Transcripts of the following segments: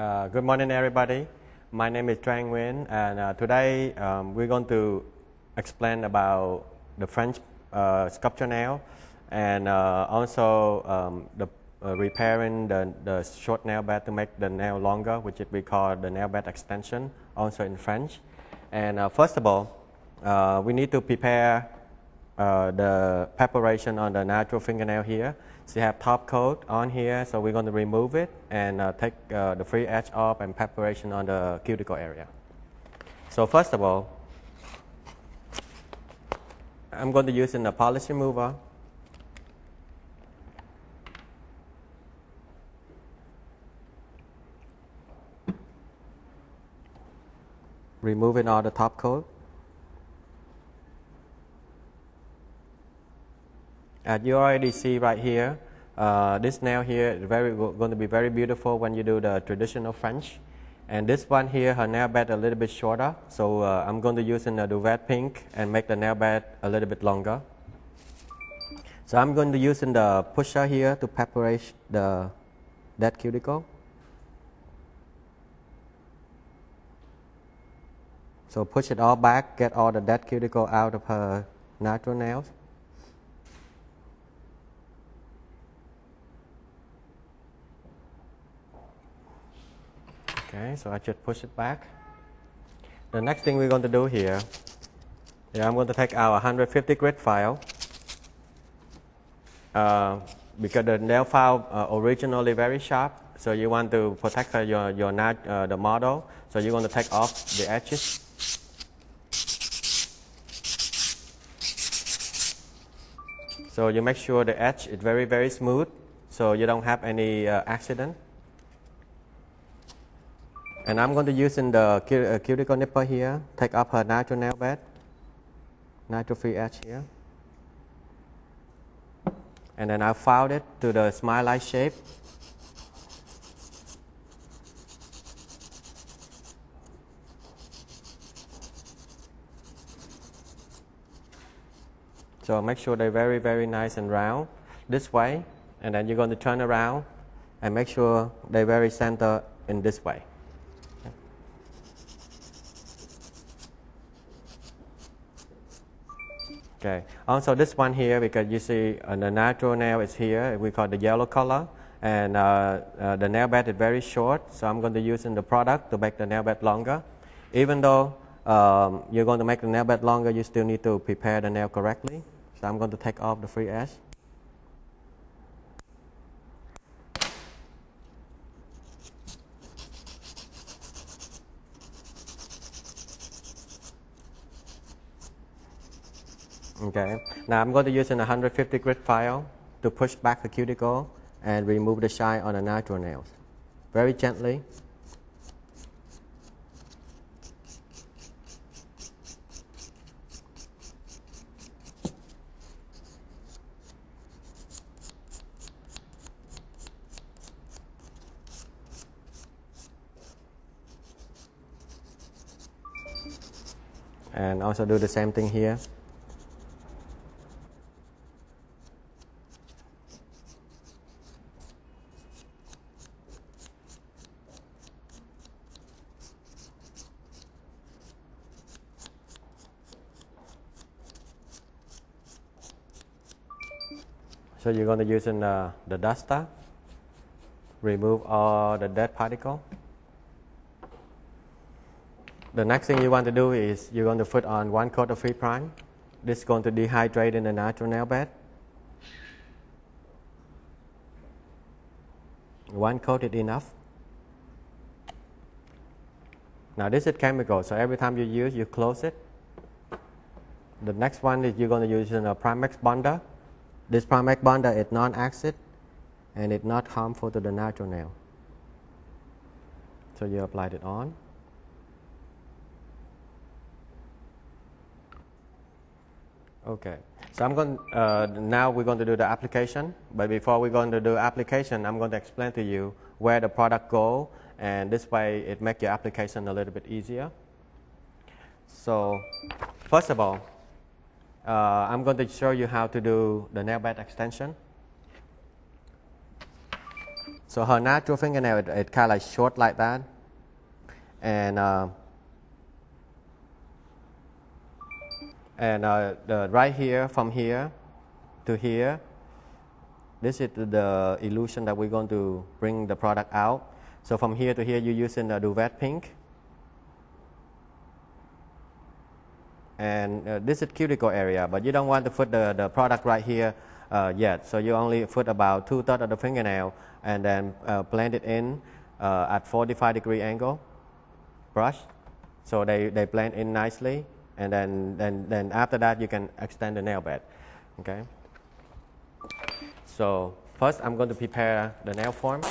Good morning, everybody. My name is Tranguen, and today we're going to explain about the French sculpture nail, and also the repairing the short nail bed to make the nail longer, which we call the nail bed extension, also in French. And first of all, we need to prepare the preparation on the natural fingernail here. So you have top coat on here, so we're going to remove it and take the free edge off and preparation on the cuticle area. So first of all, I'm going to use a polish remover. Removing all the top coat. As you already see right here, this nail here is going to be very beautiful when you do the traditional French. And this one here, her nail bed a little bit shorter, so I'm going to use the duvet pink and make the nail bed a little bit longer. So I'm going to use the pusher here to preparate the dead cuticle. So push it all back, get all the dead cuticle out of her natural nails. Okay, so I just push it back. The next thing we're going to do here, I'm going to take our 150 grit file. Because the nail file originally very sharp, so you want to protect the model. So you're going to take off the edges. So you make sure the edge is very, very smooth, so you don't have any accident. And I'm going to use the cuticle nipper here, take up her natural nail bed, natural free edge here. And then I'll file it to the smile-like shape. So make sure they're very, very nice and round this way. And then you're going to turn around and make sure they're very center in this way. Okay. Also this one here, because you see the natural nail is here, we call the yellow color, and the nail bed is very short, so I'm going to use the product to make the nail bed longer. Even though you're going to make the nail bed longer, you still need to prepare the nail correctly. So I'm going to take off the free edge. Okay, now I'm going to use a 150 grit file to push back the cuticle and remove the shine on the natural nails. Very gently. And also do the same thing here. So you're going to use the duster, remove all the dead particle. The next thing you want to do is you're going to put on 1 coat of free prime. This is going to dehydrate in the natural nail bed. 1 coat is enough. Now this is chemical, so every time you use, you close it. The next one is you're going to use a Primex bonder. This Primex bonder is non-acid and it's not harmful to the natural nail. So you apply it on. Okay, so now we're going to do the application. But before we're going to do application, I'm going to explain to you where the product goes, and this way it makes your application a little bit easier. So first of all, I'm going to show you how to do the nail bed extension. So her natural fingernail, it kind of like short like that. And right here, from here to here, this is the illusion that we're going to bring the product out. So from here to here, you're using the duvet pink. And this is cuticle area, but you don't want to put the product right here yet. So you only put about 2/3 of the fingernail and then blend it in at 45-degree angle brush. So they blend in nicely. And then after that, you can extend the nail bed. Okay. So first, I'm going to prepare the nail form.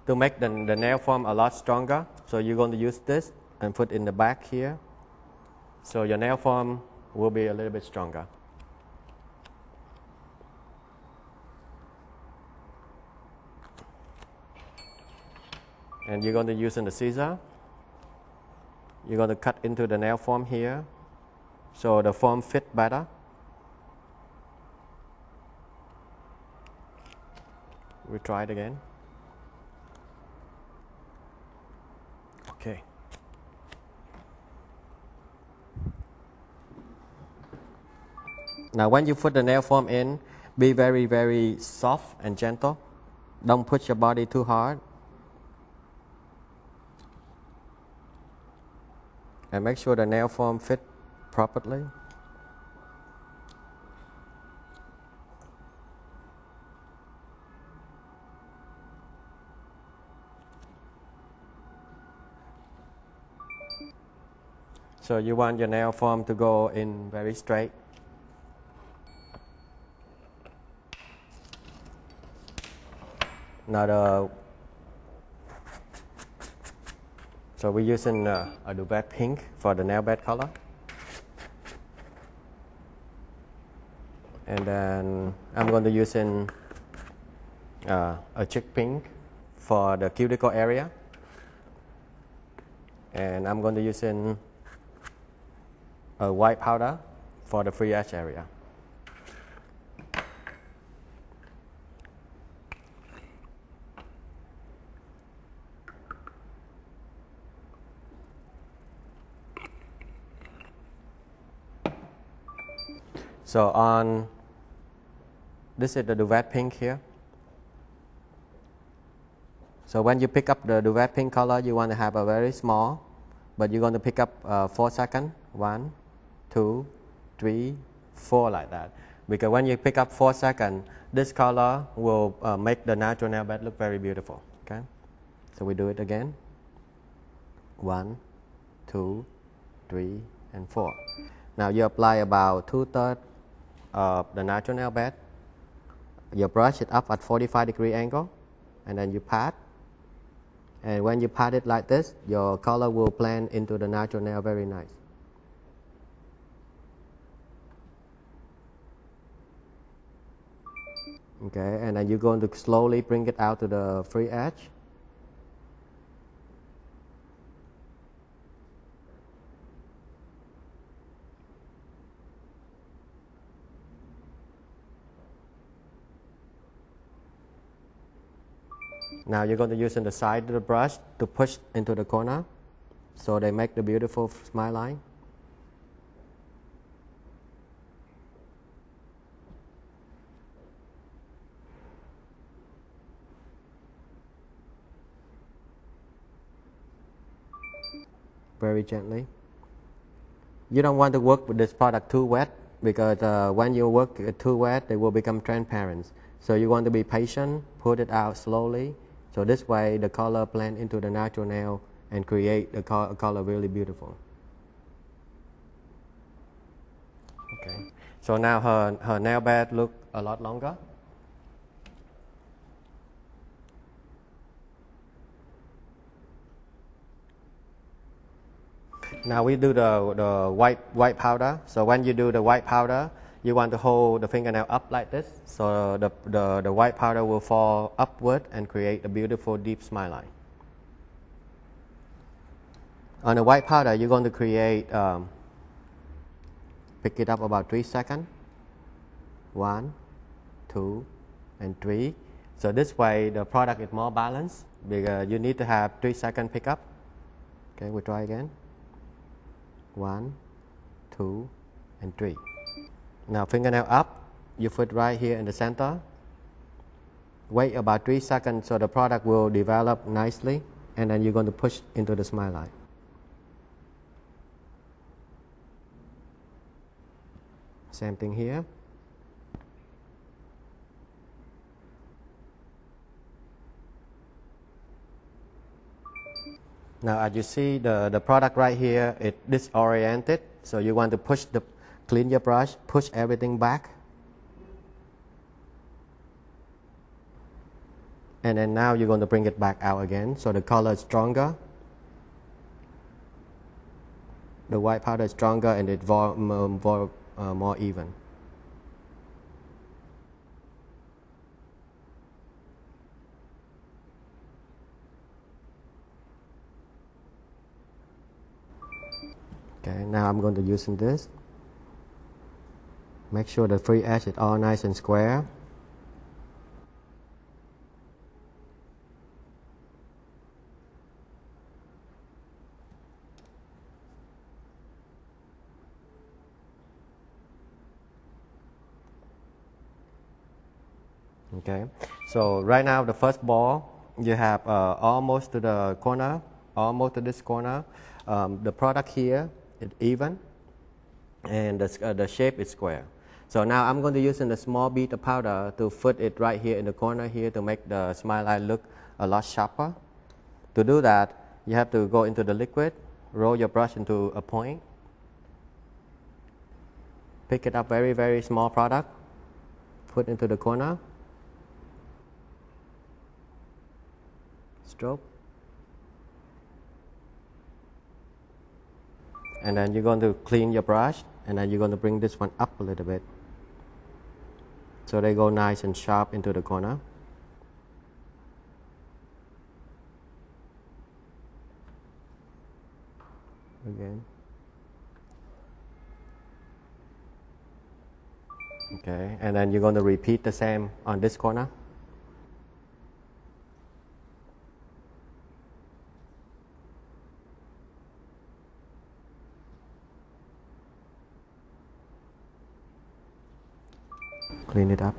To make the nail form a lot stronger, so you're going to use this and put in the back here. So your nail form will be a little bit stronger. And you're going to use the scissor. You're going to cut into the nail form here, so the form fit better. We try it again. Okay. Now when you put the nail form in, be very, very soft and gentle. Don't push your body too hard. And make sure the nail form fit properly. So you want your nail form to go in very straight. Now so we're using a duvet pink for the nail bed color. And then I'm going to use a chick pink for the cuticle area. And I'm going to use a white powder for the free edge area. So on, this is the duvet pink here. So when you pick up the duvet pink color, you want to have a very small, but you're going to pick up 4 seconds. 1, 2, 3, 4 like that. Because when you pick up 4 seconds, this color will make the natural nail bed look very beautiful. Okay. So we do it again. 1, 2, 3, and 4. Now you apply about 2/3 of the natural nail bed. You brush it up at 45-degree angle, and then you pat. And when you pat it like this, your color will blend into the natural nail very nice. Okay, and then you're going to slowly bring it out to the free edge. Now you're going to use the side of the brush to push into the corner, so they make the beautiful smile line. Very gently. You don't want to work with this product too wet, because when you work it too wet, they will become transparent. So you want to be patient, put it out slowly. So this way the color blend into the natural nail and create the color really beautiful. Okay. So now her nail bed look a lot longer. Now we do the white powder. So when you do the white powder, you want to hold the fingernail up like this, so the white powder will fall upward and create a beautiful deep smile line. On the white powder, you're going to create, pick it up about 3 seconds. 1, 2, and 3. So this way the product is more balanced because you need to have 3-second pickup. Okay, we'll try again. 1, 2, and 3. Now fingernail up, you put right here in the center. Wait about 3 seconds so the product will develop nicely, and then you're going to push into the smile line. Same thing here. Now as you see, the product right here is disoriented, so you want to clean your brush, push everything back. And then now you're going to bring it back out again, so the color is stronger. The white powder is stronger and it's more even. Okay, now I'm going to use this. Make sure the free edge is all nice and square. Okay, so right now the first ball you have almost to the corner, almost to this corner. The product here is even, and the shape is square. So now I'm going to use a small bit of powder to put it right here in the corner here to make the smile line look a lot sharper. To do that, you have to go into the liquid, roll your brush into a point, pick it up very small product, put into the corner, stroke, and then you're going to clean your brush, and then you're going to bring this one up a little bit so they go nice and sharp into the corner. Again. Okay, and then you're going to repeat the same on this corner. Clean it up.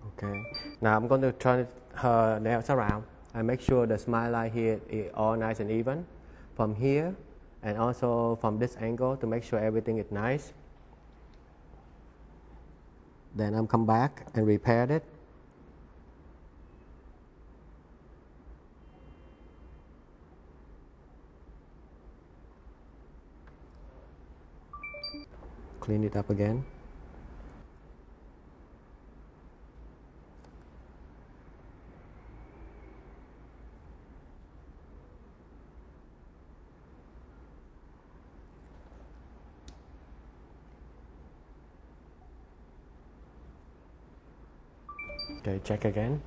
Okay, now I'm going to turn her nails around and make sure the smile line here is all nice and even from here and also from this angle to make sure everything is nice. Then I'm come back and repair it. Clean it up again. Okay, check again.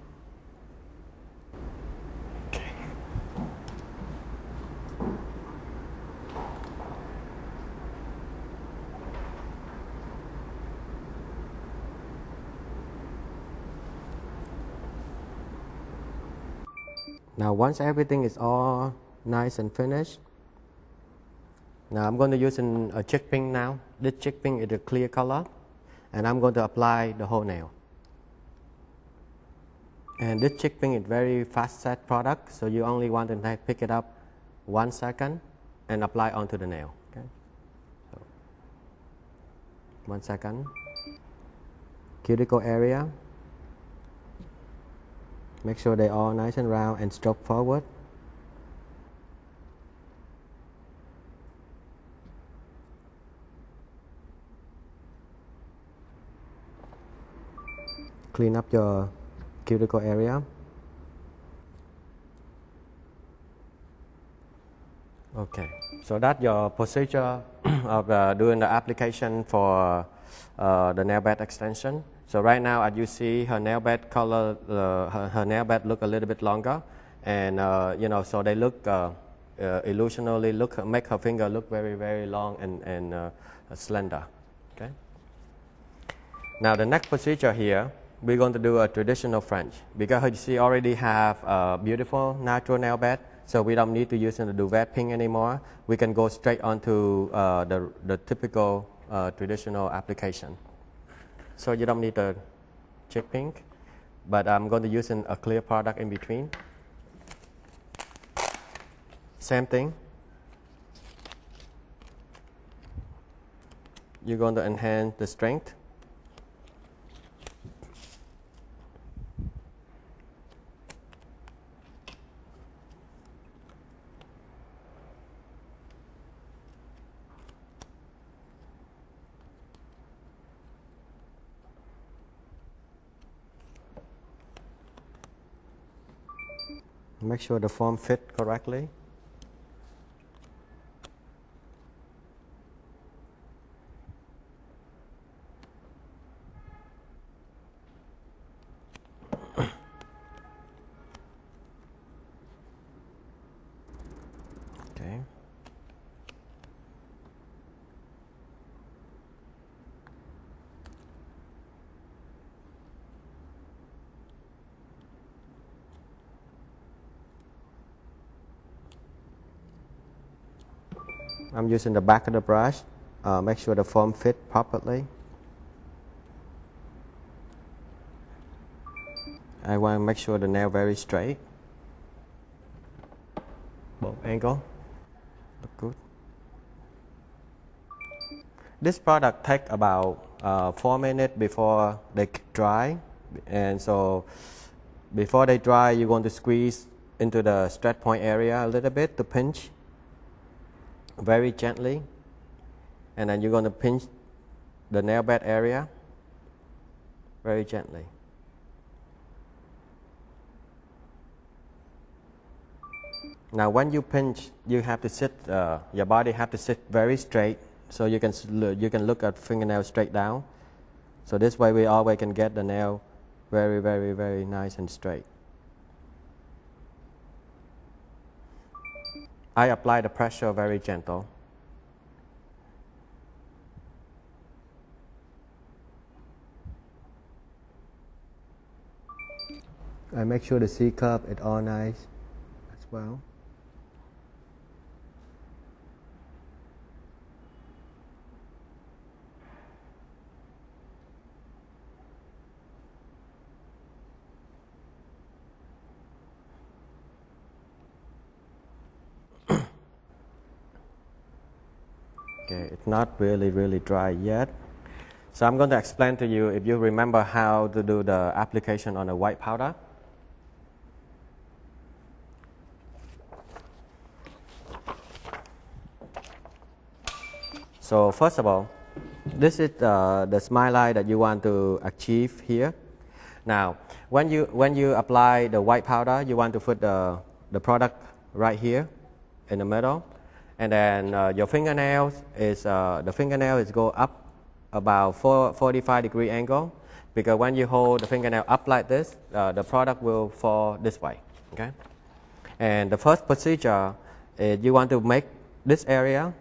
Okay. Now once everything is all nice and finished, now I'm going to use a chick pink now. This chick pink is a clear color, and I'm going to apply the whole nail. And this chick pink is very fast set product, so you only want to pick it up 1 second and apply onto the nail. Okay, so 1 second. Cuticle area. Make sure they're all nice and round and stroke forward. Clean up your cuticle area. Okay, so that's your procedure of doing the application for the nail bed extension. So right now, as you see, her nail bed color, her nail bed look a little bit longer, and so they look illusionally make her finger look very, very long and slender. Okay. Now the next procedure here, we're going to do a traditional French because she already have a beautiful natural nail bed, so we don't need to use the duvet pink anymore. We can go straight onto the typical traditional application. So you don't need a chip pink, but I'm going to use a clear product in between. Same thing. You're going to enhance the strength. Make sure the form fit correctly. Okay. I'm using the back of the brush. Make sure the form fit properly. I want to make sure the nail very straight. Both angle. Look good. This product takes about 4 minutes before they dry, and so before they dry, you're going to squeeze into the stretch point area a little bit to pinch very gently, and then you're going to pinch the nail bed area very gently. Now when you pinch, you have to sit, your body have to sit very straight, so you can look at fingernail straight down. So this way we always can get the nail very, very, very nice and straight. I apply the pressure very gentle. I make sure the C cup is all nice as well. Okay, it's not really dry yet. So I'm going to explain to you, if you remember, how to do the application on a white powder. So first of all, this is the smile line that you want to achieve here. Now, when you apply the white powder, you want to put the product right here in the middle. And then your fingernails is the fingernail is go up about 45-degree angle, because when you hold the fingernail up like this, the product will fall this way. Okay. And the first procedure is you want to make this area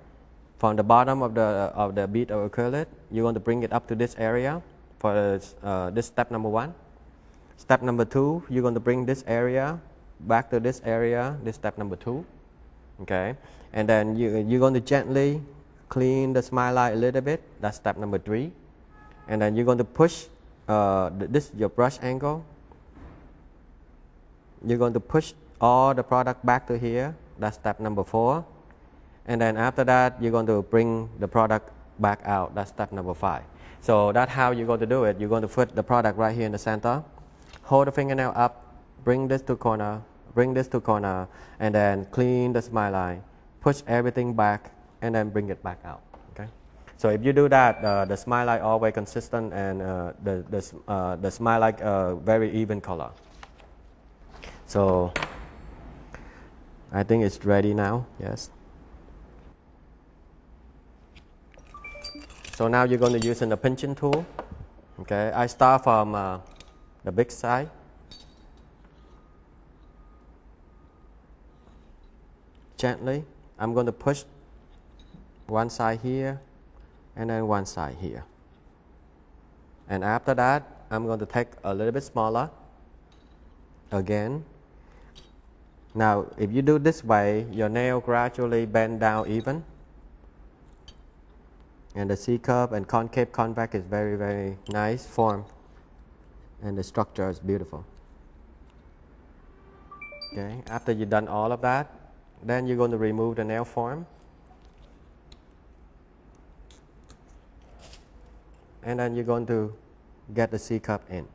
from the bottom of the bead of acrylic. You want to bring it up to this area for this step number 1. Step number 2, you're going to bring this area back to this area. This step number 2. Okay. And then you're going to gently clean the smile line a little bit. That's step number 3. And then you're going to push this your brush angle. You're going to push all the product back to here. That's step number 4. And then after that, you're going to bring the product back out. That's step number 5. So that's how you're going to do it. You're going to put the product right here in the center. Hold the fingernail up. Bring this to corner. Bring this to corner. And then clean the smile line. Push everything back and then bring it back out. Okay. So if you do that, the smile line always consistent, and the smile like very even color. So I think it's ready now. Yes. So now you're going to use the pinching tool. Okay. I start from the big side. gently. I'm going to push one side here and then one side here. And after that, I'm going to take a little bit smaller again. Now, if you do this way, your nail gradually bend down even. And the C-curve and concave convex is very, very nice form. And the structure is beautiful. Okay, after you've done all of that, then you're going to remove the nail form. And then you're going to get the C-cup in.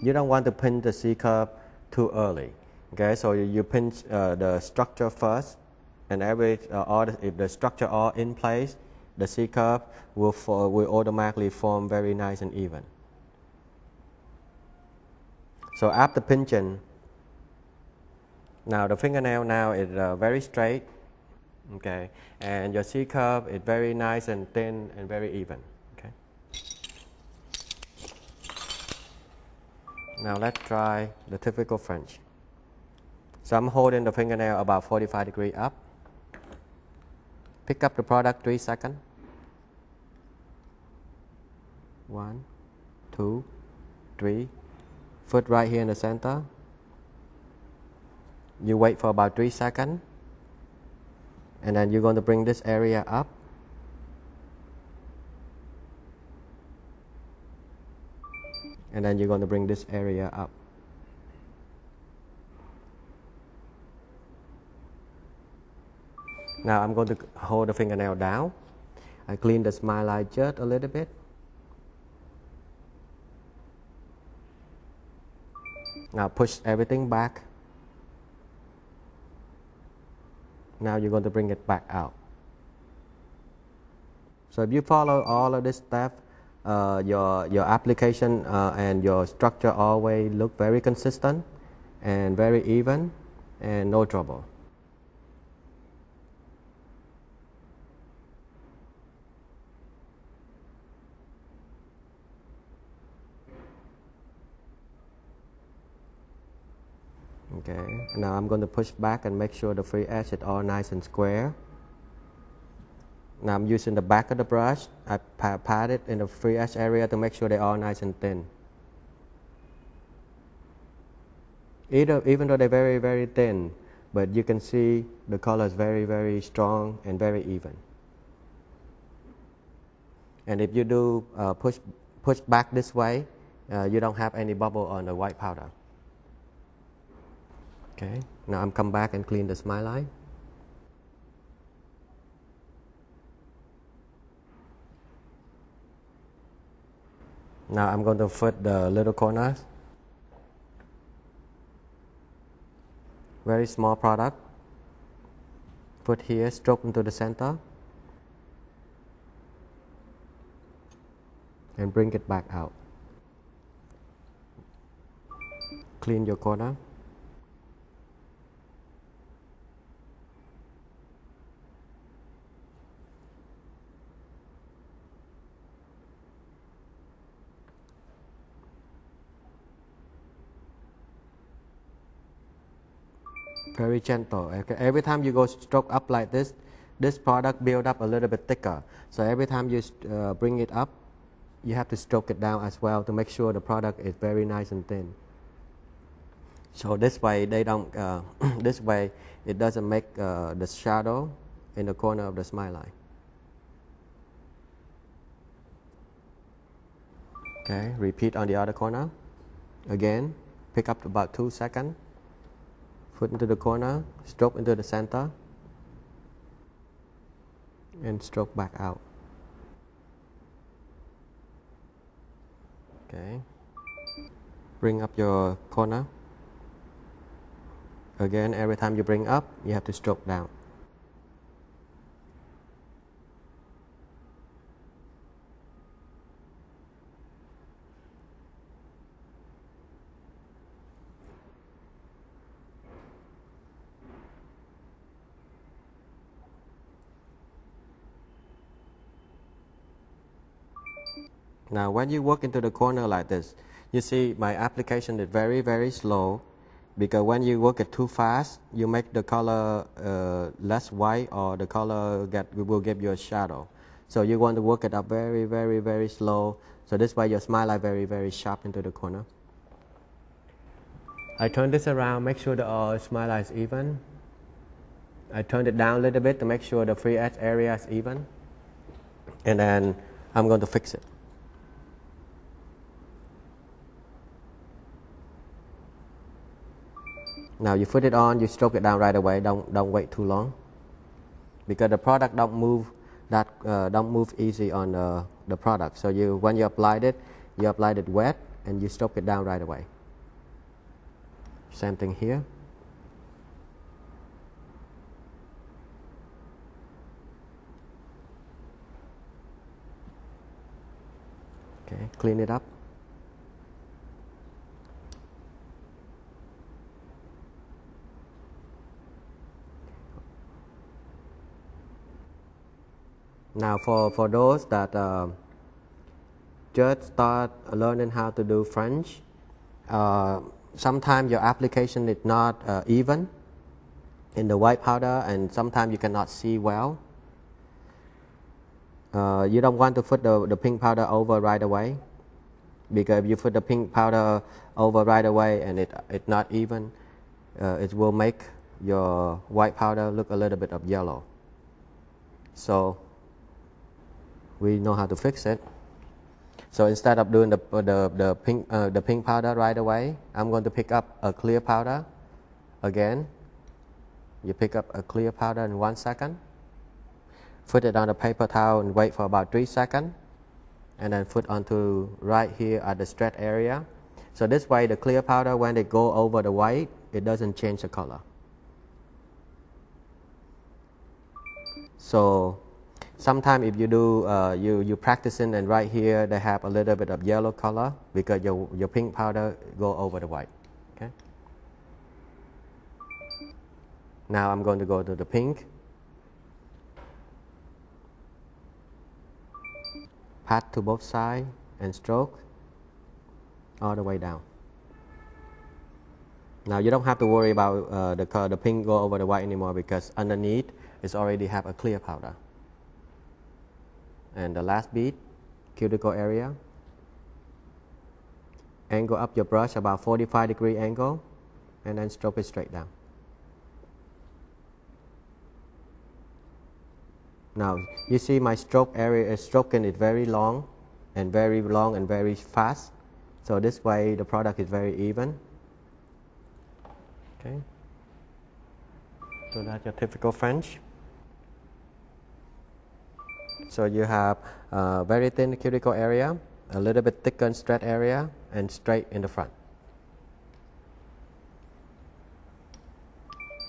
You don't want to pinch the C-cup too early. Okay, so you pinch the structure first, and if the structure all in place, the C-cup will automatically form very nice and even. So after pinching, now the fingernail now is very straight, okay, and your C-curve is very nice and thin and very even. Okay. Now let's try the typical French. So I'm holding the fingernail about 45 degrees up. Pick up the product 3 seconds. 1, 2, 3. Foot right here in the center. You wait for about 3 seconds. And then you're going to bring this area up. And then you're going to bring this area up. Now I'm going to hold the fingernail down. I clean the smile line just a little bit. Now push everything back. Now you're going to bring it back out. So if you follow all of this step, your application and your structure always look very consistent and very even and no trouble. Okay, now I'm going to push back and make sure the free edge is all nice and square. Now I'm using the back of the brush. I pat it in the free edge area to make sure they're all nice and thin. Even though they're very, very thin, but you can see the color is very, very strong and very even. And if you do push back this way, you don't have any bubble on the white powder. Okay, now I'm come back and clean the smile line. Now I'm going to fit the little corners. Very small product. Put here, stroke into the center. And bring it back out. Clean your corner. Very gentle. Okay. Every time you go stroke up like this product build up a little bit thicker. So every time you bring it up, you have to stroke it down as well to make sure the product is very nice and thin. So this way they don't. This way it doesn't make the shadow in the corner of the smile line. Okay. Repeat on the other corner. Again, pick up about 2 seconds. Foot into the corner, stroke into the center, and stroke back out. Okay. Bring up your corner. Again, every time you bring up, you have to stroke down. Now when you work into the corner like this, You see, my application is very, very slow because when you work it too fast, you make the color less white or the color will give you a shadow. So you want to work it up very, very, very slow. So this way your smile line very, very sharp into the corner. I turn this around, make sure the smile line is even. I turn it down a little bit to make sure the free edge area is even. And then I'm going to fix it. Now you put it on, you stroke it down right away. Don't wait too long, because the product don't move easy on the product. So when you applied it wet, and you stroke it down right away. Same thing here. Okay, clean it up. Now for those that just start learning how to do French, sometimes your application is not even in the white powder, and sometimes you cannot see well. You don't want to put the pink powder over right away, because if you put the pink powder over right away and it's not even, it will make your white powder look a little bit of yellow. So we know how to fix it. So instead of doing the pink powder right away, I'm going to pick up a clear powder again. You pick up a clear powder in 1 second, put it on a paper towel and wait for about 3 seconds, and then put onto right here at the stretch area. So this way the clear powder, when it go over the white, it doesn't change the color. So sometimes if you do, you practicing, and right here they have a little bit of yellow color because your pink powder go over the white. Okay. Now I'm going to go to the pink. Pat to both sides and stroke all the way down. Now you don't have to worry about the pink go over the white anymore, because underneath it already have a clear powder. And the last bead, cuticle area. Angle up your brush about 45-degree angle, and then stroke it straight down. Now you see my stroke area, stroking is very long and very fast. So this way the product is very even. Okay. So that's your typical French. So you have very thin cuticle area, a little bit thicker stretch area, and straight in the front.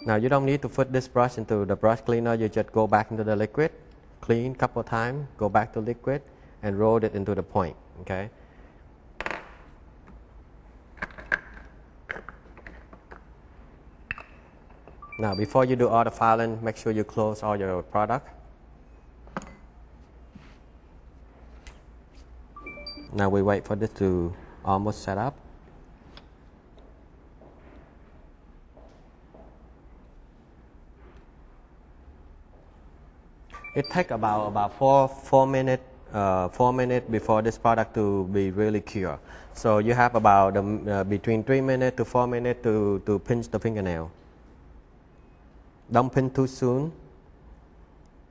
Now you don't need to put this brush into the brush cleaner. You just go back into the liquid, clean a couple times, go back to liquid, and roll it into the point. Okay. Now before you do all the filing, make sure you close all your product. Now we wait for this to almost set up. It takes about 4 minutes before this product to be really cure. So you have about between 3 minutes to 4 minutes to pinch the fingernail. Don't pinch too soon,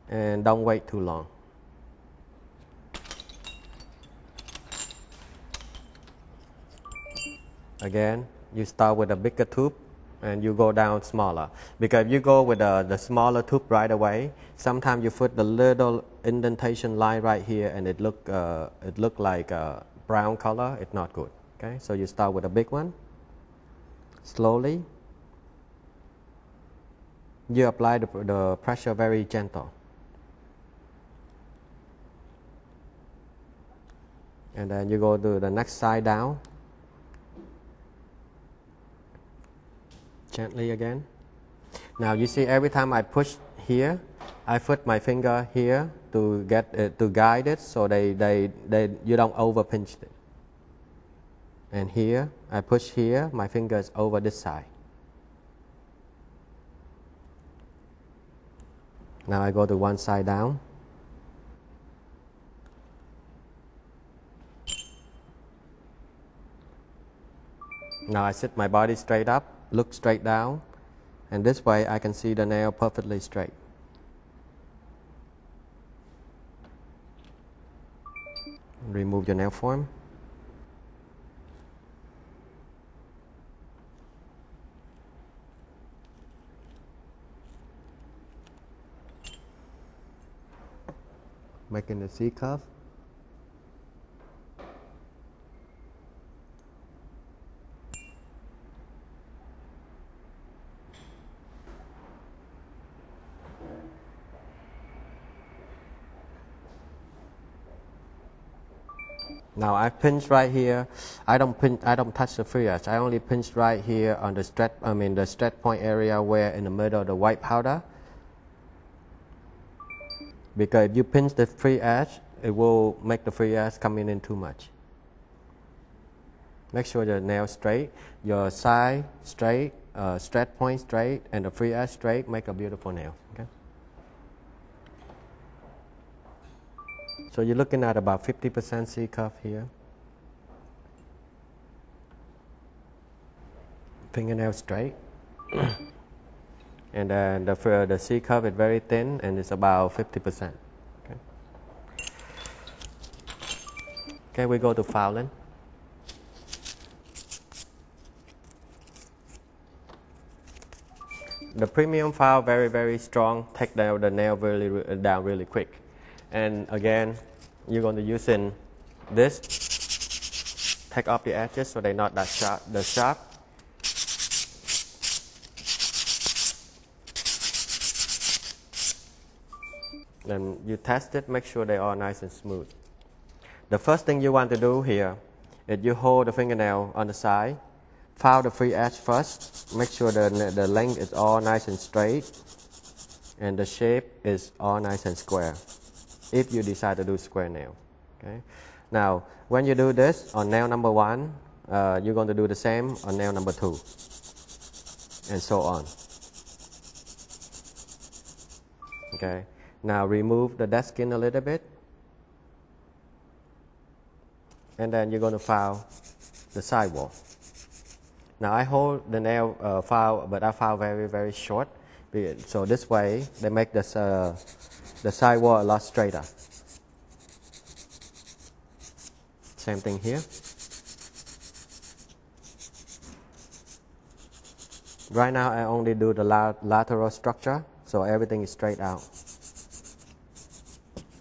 and don't wait too long. Again, you start with a bigger tube and you go down smaller, because if you go with the smaller tube right away, sometimes you put the little indentation line right here and it look like a brown color. It's not good. Okay, so you start with a big one. Slowly, you apply the pressure very gentle, and then you go to the next side down. Gently again. Now you see, every time I push here, I put my finger here to get to guide it, so you don't over pinch it. And here, I push here, my fingers over this side. Now I go to one side down. Now I sit my body straight up, look straight down, and this way I can see the nail perfectly straight. Remove your nail form. Making the C curve. Now I pinch right here. I don't touch the free edge. I only pinch right here on the stretch. The stretch point area where in the middle of the white powder. Because if you pinch the free edge, it will make the free edge coming in too much. Make sure the nail straight, your side straight, stretch point straight, and the free edge straight. Make a beautiful nail. Okay. So you're looking at about 50% C curve here. Fingernail straight. And then the C curve is very thin and it's about 50%. Okay. Okay, we go to filing. The premium file very, very strong. Take down the nail down really quick. And again, you're going to use in this. Take off the edges so they're not that sharp. Then you test it, make sure they are nice and smooth. The first thing you want to do here is you hold the fingernail on the side, file the free edge first, make sure the length is all nice and straight, and the shape is all nice and square, if you decide to do square nail. Okay. Now, when you do this on nail number 1, you're going to do the same on nail number 2, and so on. Okay. Now remove the dead skin a little bit, and then you're going to file the sidewall. Now I hold the nail file, but I file very, very short, so this way they make the sidewall a lot straighter. Same thing here. Right now I only do the lateral structure, so everything is straight out.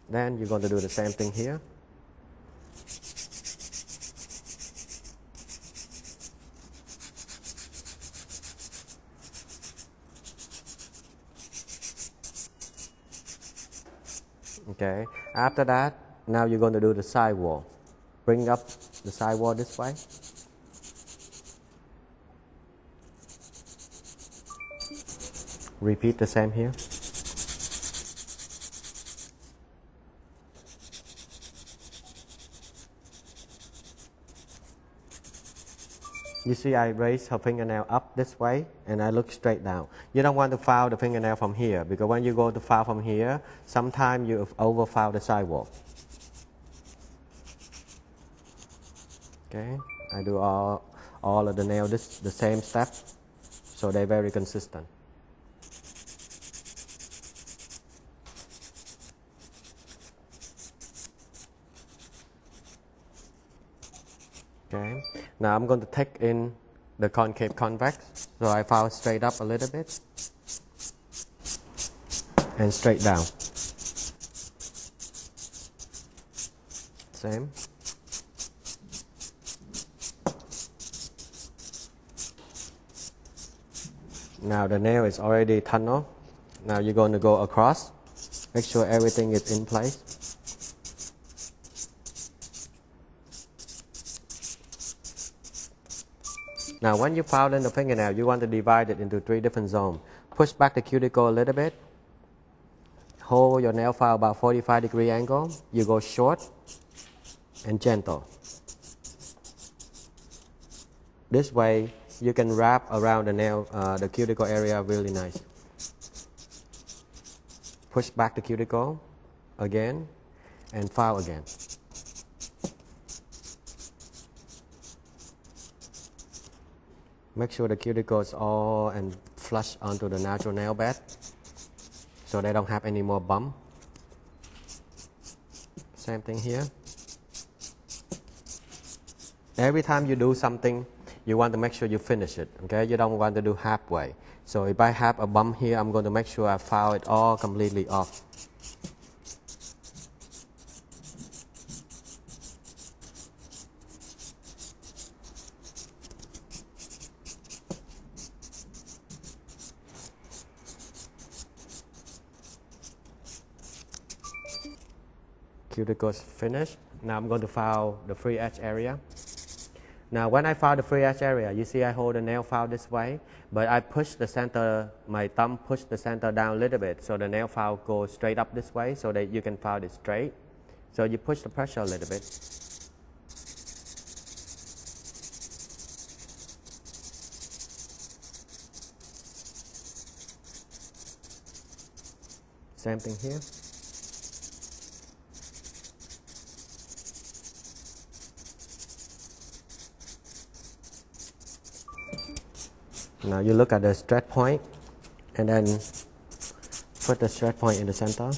Then you're going to do the same thing here. Okay. After that, now you're going to do the sidewall. Bring up the sidewall this way. Repeat the same here. You see I raise her fingernail up this way and I look straight down. You don't want to file the fingernail from here because when you go to file from here, sometimes you over file the sidewall. Okay, I do all of the nail the same step, so they're very consistent. Okay, now I'm going to take in the concave convex, so I file straight up a little bit and straight down. Same. Now the nail is already tunneled. Now you're going to go across. Make sure everything is in place. Now when you file in the fingernail, you want to divide it into 3 different zones. Push back the cuticle a little bit. Hold your nail file about 45-degree angle. You go short and gentle. This way, you can wrap around the nail, the cuticle area really nice. Push back the cuticle again and file again. Make sure the cuticles all and flush onto the natural nail bed so they don't have any more bump. Same thing here. Every time you do something, you want to make sure you finish it, okay? You don't want to do halfway. So if I have a bump here, I'm going to make sure I file it all completely off. Cuticles finished. Now I'm going to file the free edge area. Now when I file the free edge area, you see I hold the nail file this way, but I push the center, my thumb push the center down a little bit so the nail file goes straight up this way so that you can file it straight. So you push the pressure a little bit. Same thing here. Now you look at the stretch point and then put the stretch point in the center.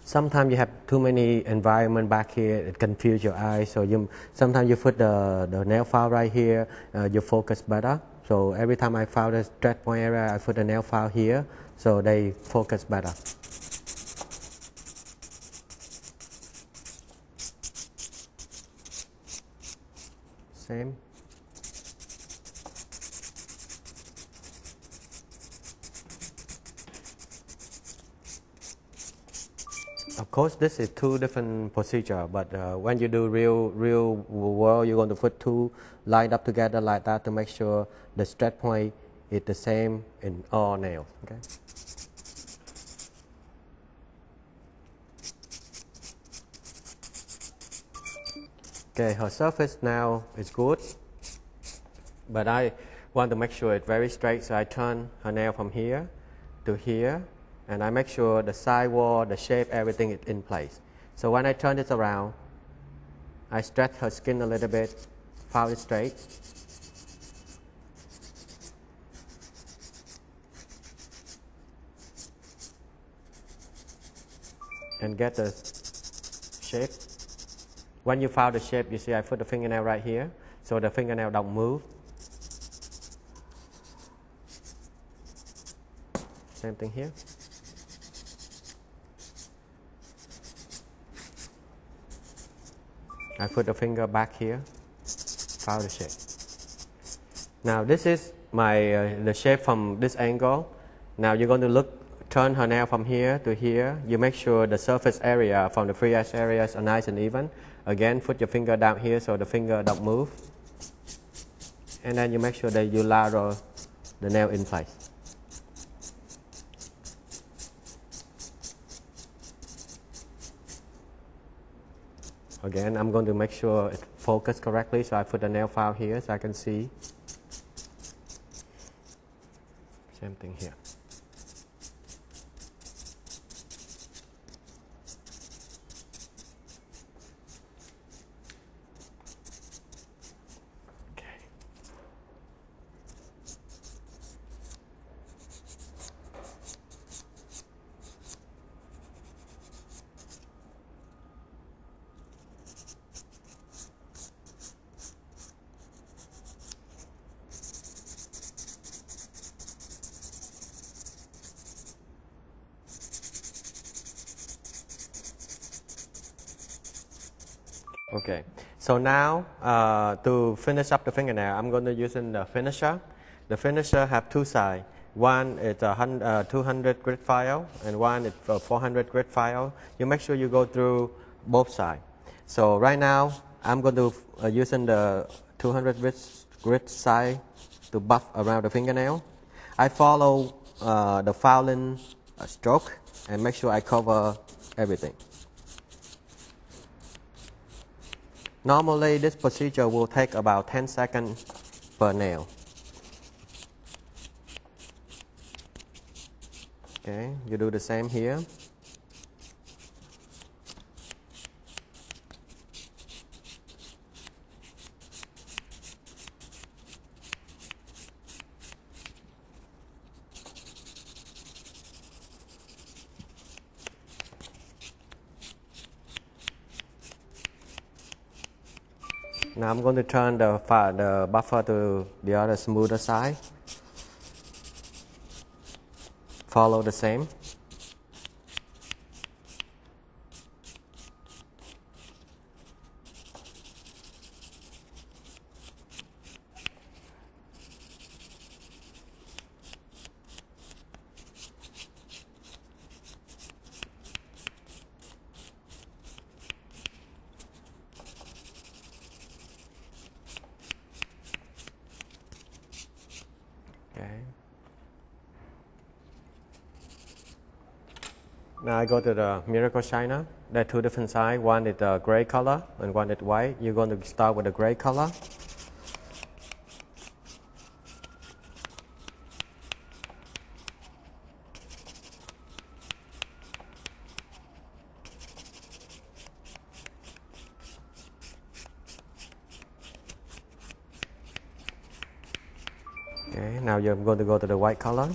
Sometimes you have too many environment back here, it confuses your eyes. So sometimes you put the nail file right here, you focus better. So every time I file the stretch point area, I put the nail file here, so they focus better. Same. Of course, this is two different procedure, but when you do real world, you're going to put two lined up together like that to make sure the stretch point is the same in all nails. Okay. Okay, her surface now is good, but I want to make sure it's very straight, so I turn her nail from here to here, and I make sure the side wall, the shape, everything is in place. So when I turn this around, I stretch her skin a little bit, file it straight. And get the shape. When you file the shape, you see I put the fingernail right here, so the fingernail don't move. Same thing here. I put the finger back here, file the shape. Now this is my the shape from this angle. Now you're going to turn her nail from here to here. You make sure the surface area from the free edge areas are nice and even. Again, put your finger down here so the finger don't move. And then you make sure that you ladle the nail in place. Again, I'm going to make sure it's focused correctly, so I put the nail file here so I can see. Same thing here. Okay, so now to finish up the fingernail, I'm going to use the finisher. The finisher have two sides. One is a 200 grit file and one is a 400 grit file. You make sure you go through both sides. So right now, I'm going to using the 200 grit side to buff around the fingernail. I follow the filing stroke and make sure I cover everything. Normally, this procedure will take about 10 seconds per nail. Okay, you do the same here. Now I'm going to turn the buffer to the other smoother side. Follow the same. Okay. Now I go to the miracle shiner. There are two different sides. One is the gray color and one is white. You're going to start with the gray color. Okay, now you're going to go to the white color.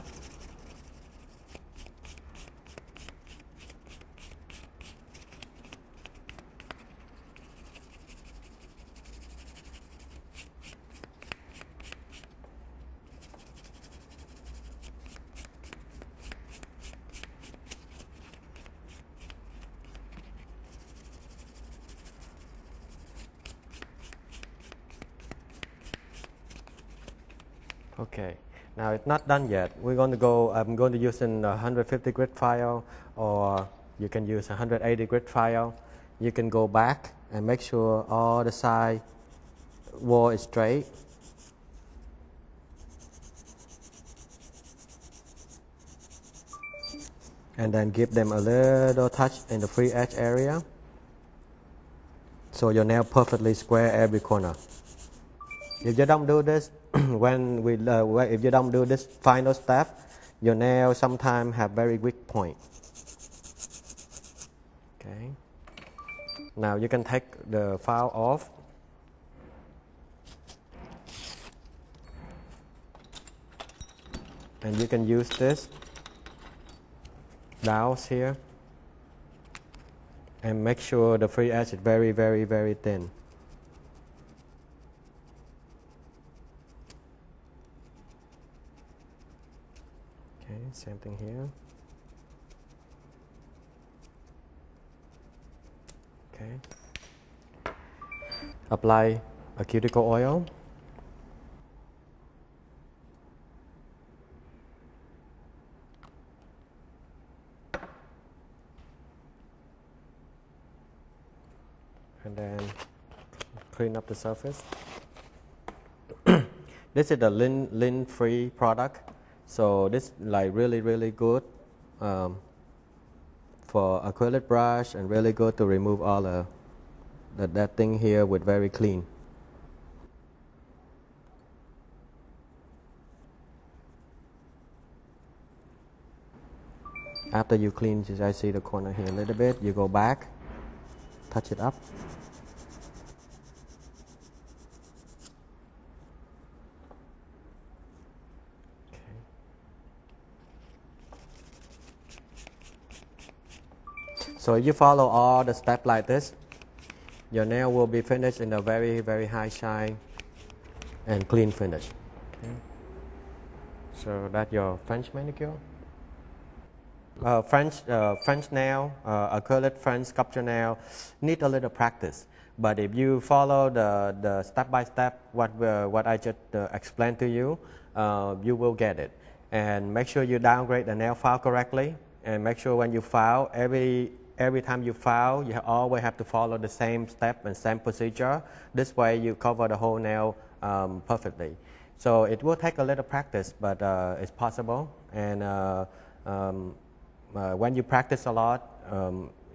Okay, now it's not done yet. We're going to go, I'm going to use a 150 grit file, or you can use a 180 grit file. You can go back and make sure all the side wall is straight. And then give them a little touch in the free edge area, so your nail perfectly square every corner. If you don't do this, if you don't do this final step, your nail sometimes have very weak point. Okay. Now you can take the file off. And you can use this dowels here and make sure the free edge is very, very, very thin. Okay, same thing here. Okay. Apply a cuticle oil. And then clean up the surface. This is the lint-free product, so this is like really good for acrylic brush, and really good to remove all that thing here with very clean. After you clean, I see the corner here a little bit, you go back, touch it up. So if you follow all the steps like this, your nail will be finished in a very, very high shine and clean finish. Okay. So that's your French manicure. French nail, acrylic French sculpture nail need a little practice. But if you follow the step by step what I just explained to you, you will get it. And make sure you downgrade the nail file correctly, and make sure when you file, every time you file, you always have to follow the same step and same procedure. This way you cover the whole nail perfectly. So it will take a little practice, but it's possible. And when you practice a lot,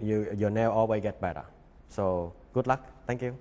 your nail always get better. So good luck. Thank you.